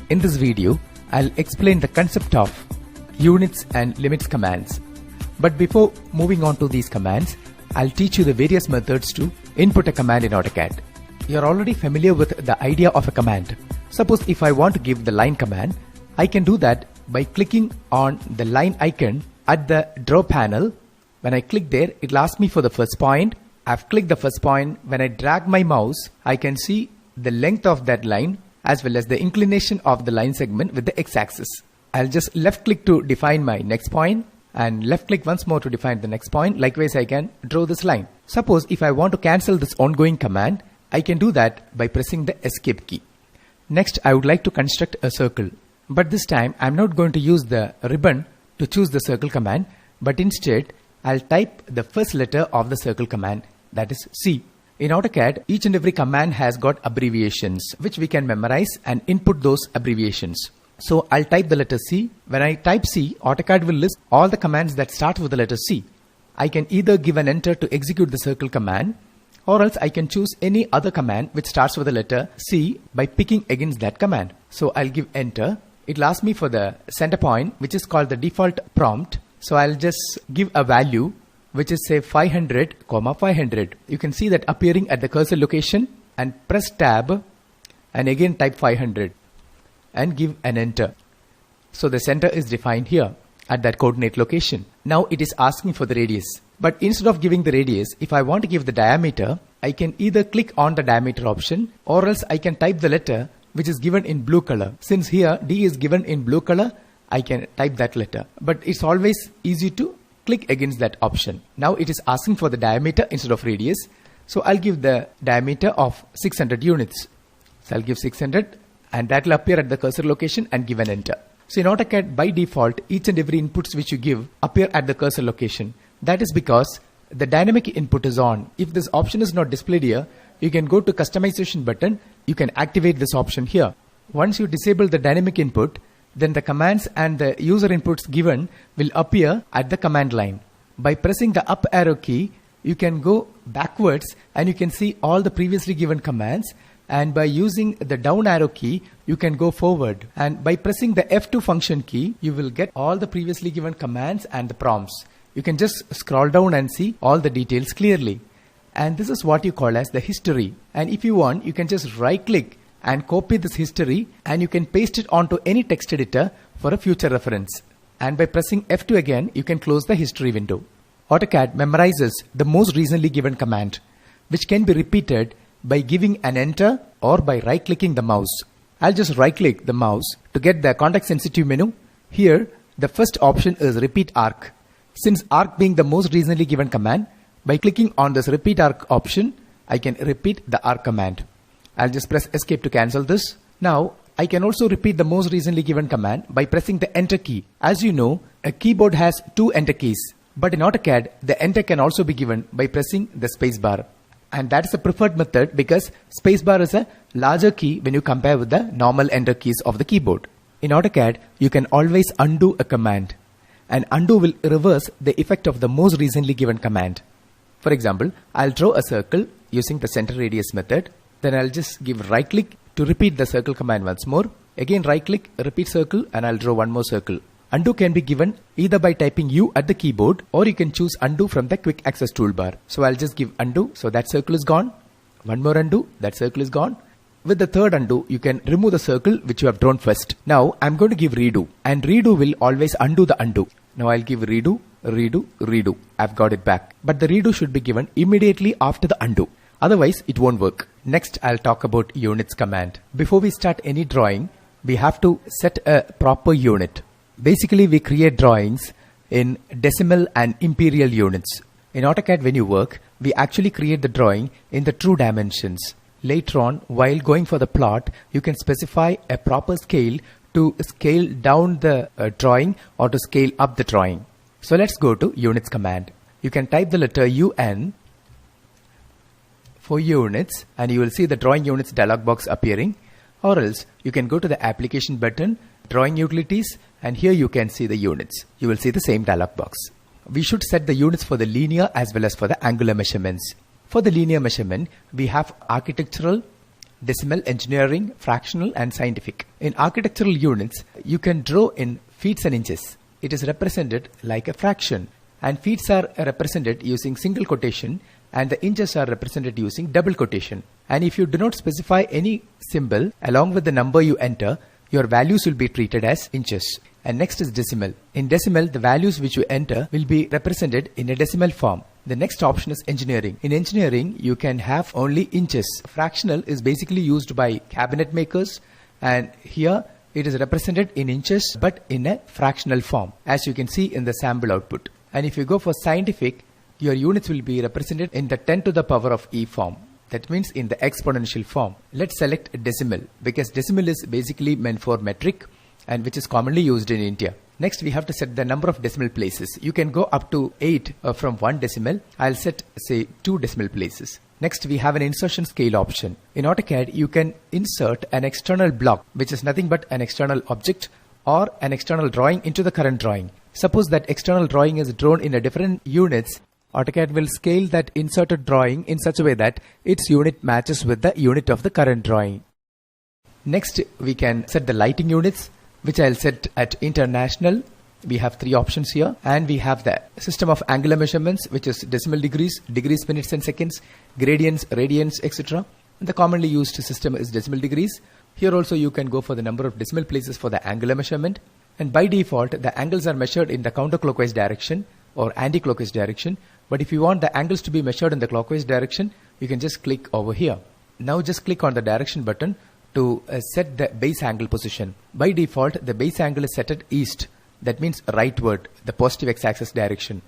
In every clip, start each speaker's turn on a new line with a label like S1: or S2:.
S1: In this video, I'll explain the concept of units and limits commands. But before moving on to these commands, I'll teach you the various methods to input a command in AutoCAD. You're already familiar with the idea of a command. Suppose if I want to give the line command, I can do that by clicking on the line icon at the draw panel. When I click there, it'll ask me for the first point. I've clicked the first point. When I drag my mouse, I can see the length of that line as well as the inclination of the line segment with the x-axis. I'll just left click to define my next point and left click once more to define the next point. Likewise, I can draw this line. Suppose if I want to cancel this ongoing command, I can do that by pressing the escape key. Next, I would like to construct a circle. But this time, I'm not going to use the ribbon to choose the circle command, but instead, I'll type the first letter of the circle command, that is C. In AutoCAD, each and every command has got abbreviations, which we can memorize and input those abbreviations. So I'll type the letter C. When I type C, AutoCAD will list all the commands that start with the letter C. I can either give an enter to execute the circle command, or else I can choose any other command which starts with the letter C by picking against that command. So I'll give enter. It'll ask me for the center point, which is called the default prompt. So I'll just give a value which is say 500, 500. You can see that appearing at the cursor location, and press tab and again type 500 and give an enter. So the center is defined here at that coordinate location. Now it is asking for the radius. But instead of giving the radius, if I want to give the diameter, I can either click on the diameter option or else I can type the letter which is given in blue color. Since here D is given in blue color, I can type that letter. But it's always easy to click against that option. Now it is asking for the diameter instead of radius. So I'll give the diameter of 600 units. So I'll give 600 and that will appear at the cursor location and give an enter. So in AutoCAD, by default, each and every inputs which you give appear at the cursor location. That is because the dynamic input is on. If this option is not displayed here, you can go to customization button. You can activate this option here. Once you disable the dynamic input, then the commands and the user inputs given will appear at the command line. By pressing the up arrow key, you can go backwards and you can see all the previously given commands. And by using the down arrow key, you can go forward. And by pressing the F2 function key, you will get all the previously given commands and the prompts. You can just scroll down and see all the details clearly. And this is what you call as the history. And if you want, you can just right click and copy this history and you can paste it onto any text editor for a future reference. And by pressing F2 again, you can close the history window. AutoCAD memorizes the most recently given command, which can be repeated by giving an enter or by right clicking the mouse. I'll just right click the mouse to get the context sensitive menu. Here, the first option is repeat arc. Since arc being the most recently given command, by clicking on this repeat arc option, I can repeat the arc command. I'll just press escape to cancel this. Now, I can also repeat the most recently given command by pressing the enter key. As you know, a keyboard has two enter keys. But in AutoCAD, the enter can also be given by pressing the space bar. And that is a preferred method because space bar is a larger key when you compare with the normal enter keys of the keyboard. In AutoCAD, you can always undo a command. And undo will reverse the effect of the most recently given command. For example, I'll draw a circle using the center radius method. Then I'll just give right click to repeat the circle command once more. Again right click, repeat circle, and I'll draw one more circle. Undo can be given either by typing U at the keyboard or you can choose undo from the quick access toolbar. So I'll just give undo, so that circle is gone. One more undo, that circle is gone. With the third undo, you can remove the circle which you have drawn first. Now I'm going to give redo, and redo will always undo the undo. Now I'll give redo, redo, redo. I've got it back. But the redo should be given immediately after the undo. Otherwise, it won't work. Next, I'll talk about units command. Before we start any drawing, we have to set a proper unit. Basically, we create drawings in decimal and imperial units. In AutoCAD, when you work, we actually create the drawing in the true dimensions. Later on, while going for the plot, you can specify a proper scale to scale down the drawing or to scale up the drawing. So let's go to units command. You can type the letter UN for units and you will see the drawing units dialog box appearing, or else you can go to the application button, drawing utilities, and here you can see the units. You will see the same dialog box. We should set the units for the linear as well as for the angular measurements. For the linear measurement, we have architectural, decimal, engineering, fractional and scientific. In architectural units, you can draw in feet and inches. It is represented like a fraction, and feet are represented using single quotation and the inches are represented using double quotation. And if you do not specify any symbol along with the number you enter, your values will be treated as inches. And next is decimal. In decimal, the values which you enter will be represented in a decimal form. The next option is engineering. In engineering, you can have only inches. Fractional is basically used by cabinet makers, and here it is represented in inches but in a fractional form, as you can see in the sample output. And if you go for scientific, your units will be represented in the 10 to the power of e form. That means in the exponential form. Let's select decimal, because decimal is basically meant for metric and which is commonly used in India. Next, we have to set the number of decimal places. You can go up to 8 from 1 decimal. I'll set, say, 2 decimal places. Next, we have an insertion scale option. In AutoCAD, you can insert an external block, which is nothing but an external object or an external drawing into the current drawing. Suppose that external drawing is drawn in a different units. AutoCAD will scale that inserted drawing in such a way that its unit matches with the unit of the current drawing. Next, we can set the lighting units, which I'll set at international. We have 3 options here, and we have the system of angular measurements, which is decimal degrees, degrees, minutes and seconds, gradients, radians, etc. The commonly used system is decimal degrees. Here also you can go for the number of decimal places for the angular measurement, and by default the angles are measured in the counterclockwise direction or anti-clockwise direction. But if you want the angles to be measured in the clockwise direction, you can just click over here. Now just click on the direction button to set the base angle position. By default, the base angle is set at east. That means rightward, the positive x-axis direction.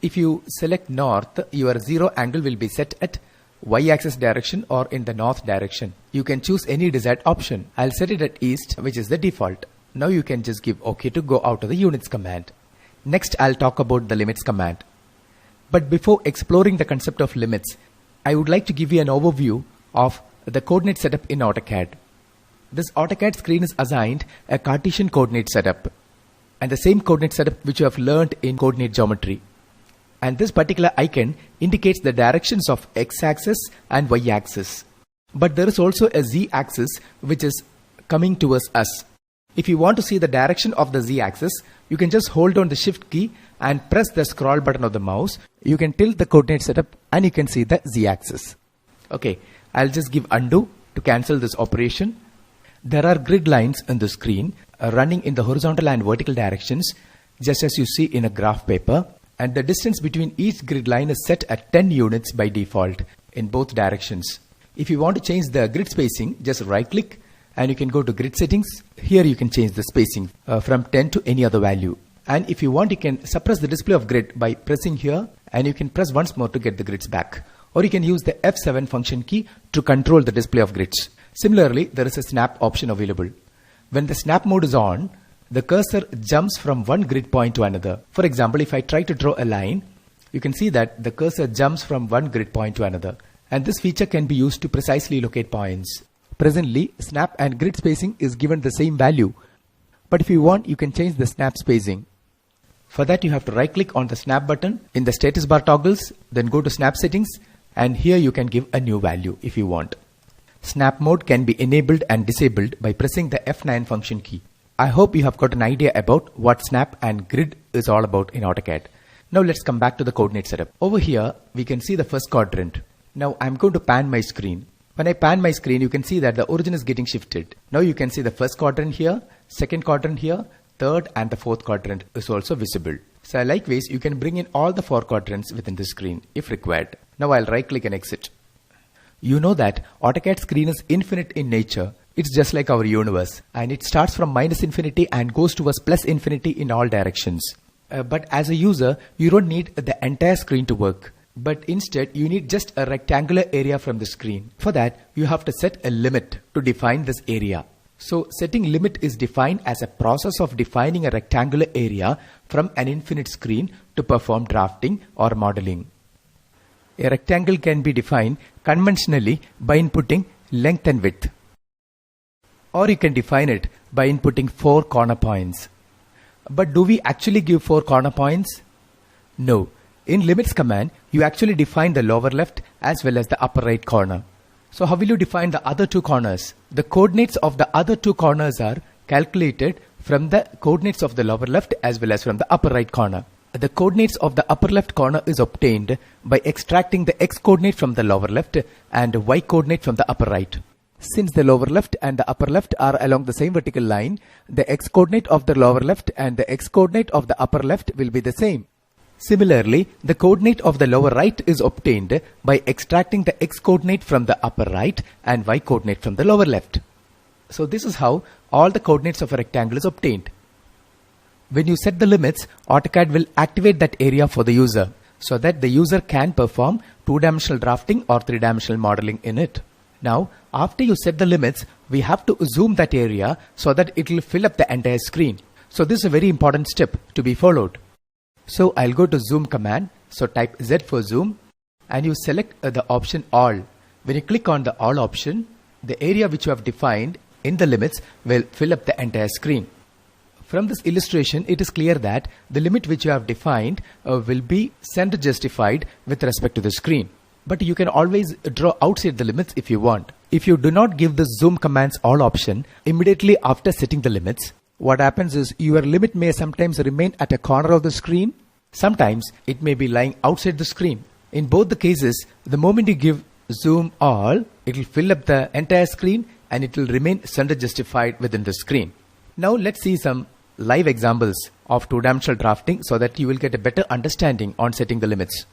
S1: If you select north, your 0 angle will be set at y-axis direction or in the north direction. You can choose any desired option. I'll set it at east, which is the default. Now you can just give OK to go out of the units command. Next, I'll talk about the limits command. But before exploring the concept of limits, I would like to give you an overview of the coordinate setup in AutoCAD. This AutoCAD screen is assigned a Cartesian coordinate setup, and the same coordinate setup which you have learned in coordinate geometry. And this particular icon indicates the directions of x-axis and y-axis. But there is also a z-axis which is coming towards us. If you want to see the direction of the z-axis, you can just hold on the shift key and press the scroll button of the mouse. You can tilt the coordinate setup and you can see the z-axis. Okay, I'll just give undo to cancel this operation. There are grid lines on the screen running in the horizontal and vertical directions, just as you see in a graph paper, and the distance between each grid line is set at 10 units by default in both directions. If you want to change the grid spacing, just right click and you can go to grid settings. Here you can change the spacing from 10 to any other value. And if you want, you can suppress the display of grid by pressing here, and you can press once more to get the grids back. Or you can use the F7 function key to control the display of grids. Similarly, there is a snap option available. When the snap mode is on, the cursor jumps from one grid point to another. For example, if I try to draw a line, you can see that the cursor jumps from one grid point to another. And this feature can be used to precisely locate points. Presently, snap and grid spacing is given the same value. But if you want, you can change the snap spacing. For that, you have to right click on the snap button in the status bar toggles, then go to snap settings, and here you can give a new value if you want. Snap mode can be enabled and disabled by pressing the F9 function key. I hope you have got an idea about what snap and grid is all about in AutoCAD. Now let's come back to the coordinate setup. Over here, we can see the first quadrant. Now I'm going to pan my screen. When I pan my screen, you can see that the origin is getting shifted. Now you can see the first quadrant here, second quadrant here, third and the fourth quadrant is also visible. So likewise, you can bring in all the 4 quadrants within the screen if required. Now I'll right click and exit. You know that AutoCAD screen is infinite in nature. It's just like our universe, and it starts from minus infinity and goes towards plus infinity in all directions. But as a user, you don't need the entire screen to work. But instead, you need just a rectangular area from the screen. For that, you have to set a limit to define this area. So setting limit is defined as a process of defining a rectangular area from an infinite screen to perform drafting or modeling. A rectangle can be defined conventionally by inputting length and width. Or you can define it by inputting 4 corner points. But do we actually give 4 corner points? No. In limits command, you actually define the lower left as well as the upper right corner. So how will you define the other two corners? The coordinates of the other two corners are calculated from the coordinates of the lower left as well as from the upper right corner. The coordinates of the upper left corner is obtained by extracting the x coordinate from the lower left and y coordinate from the upper right. Since the lower left and the upper left are along the same vertical line, the x coordinate of the lower left and the x coordinate of the upper left will be the same. Similarly, the coordinate of the lower right is obtained by extracting the x coordinate from the upper right and y coordinate from the lower left. So this is how all the coordinates of a rectangle is obtained. When you set the limits, AutoCAD will activate that area for the user so that the user can perform two-dimensional drafting or three-dimensional modeling in it. Now, after you set the limits, we have to zoom that area so that it will fill up the entire screen. So this is a very important step to be followed. So I'll go to zoom command. So type Z for zoom and you select the option all. When you click on the all option, the area which you have defined in the limits will fill up the entire screen. From this illustration, it is clear that the limit which you have defined will be center justified with respect to the screen. But you can always draw outside the limits if you want. If you do not give the zoom commands all option immediately after setting the limits, what happens is your limit may sometimes remain at a corner of the screen. Sometimes it may be lying outside the screen. In both the cases, the moment you give zoom all, it will fill up the entire screen and it will remain center justified within the screen. Now let's see some live examples of two-dimensional drafting so that you will get a better understanding on setting the limits.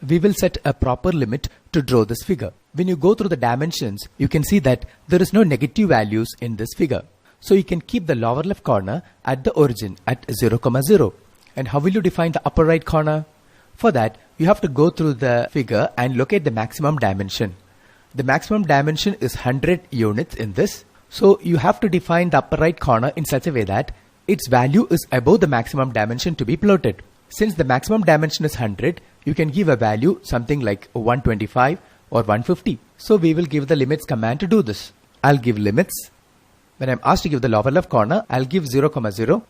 S1: We will set a proper limit to draw this figure. When you go through the dimensions, you can see that there is no negative values in this figure. So you can keep the lower left corner at the origin at 0, 0. And how will you define the upper right corner? For that, you have to go through the figure and locate the maximum dimension. The maximum dimension is 100 units in this. So you have to define the upper right corner in such a way that its value is above the maximum dimension to be plotted. Since the maximum dimension is 100, you can give a value something like 125 or 150. So we will give the limits command to do this. I'll give limits. When I'm asked to give the lower left corner, I'll give 0, 0.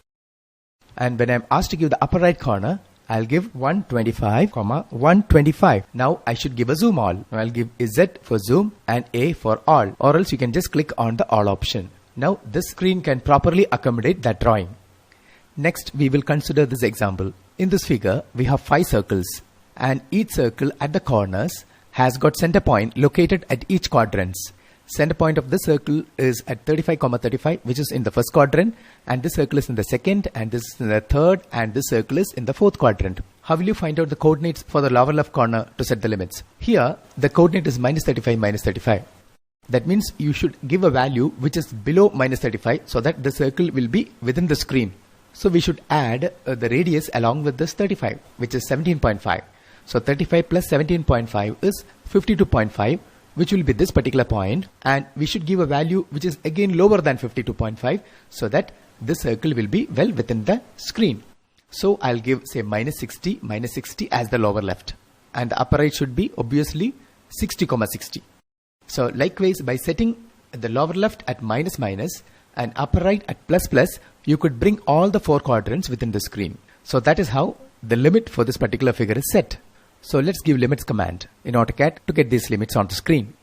S1: And when I'm asked to give the upper right corner, I'll give 125, 125. Now I should give a zoom all. I'll give Z for zoom and A for all, or else you can just click on the all option. Now this screen can properly accommodate that drawing. Next, we will consider this example. In this figure, we have 5 circles and each circle at the corners has got center point located at each quadrants. Center point of this circle is at 35, 35, which is in the first quadrant, and this circle is in the second, and this is in the third, and this circle is in the fourth quadrant. How will you find out the coordinates for the lower left corner to set the limits? Here, the coordinate is minus 35, minus 35. That means you should give a value which is below minus 35 so that the circle will be within the screen. So we should add the radius along with this 35, which is 17.5. So 35 plus 17.5 is 52.5. which will be this particular point, and we should give a value which is again lower than 52.5 so that this circle will be well within the screen. So I'll give say minus 60 as the lower left, and the upper right should be obviously 60, 60. So likewise, by setting the lower left at minus and upper right at plus, you could bring all the 4 quadrants within the screen. So that is how the limit for this particular figure is set. So let's give limits command in AutoCAD to get these limits on the screen.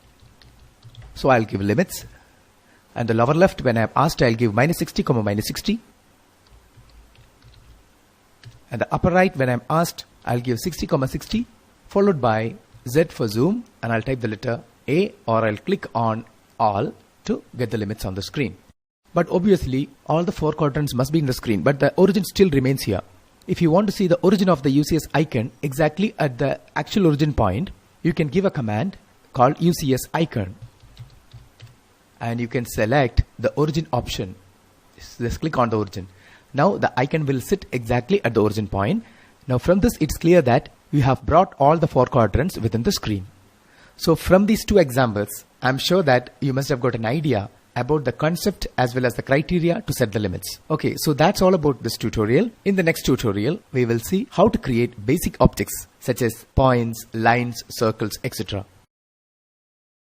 S1: So I'll give limits, and the lower left, when I'm asked, I'll give minus 60, minus 60. And the upper right, when I'm asked, I'll give 60, 60, followed by Z for zoom, and I'll type the letter A, or I'll click on all to get the limits on the screen. But obviously, all the 4 quadrants must be in the screen, but the origin still remains here. If you want to see the origin of the UCS icon exactly at the actual origin point, you can give a command called UCS icon. And you can select the origin option. Just click on the origin. Now the icon will sit exactly at the origin point. Now from this, it's clear that you have brought all the 4 quadrants within the screen. So from these 2 examples, I'm sure that you must have got an idea about the concept as well as the criteria to set the limits. Okay, so that's all about this tutorial. In the next tutorial, we will see how to create basic objects such as points, lines, circles, etc.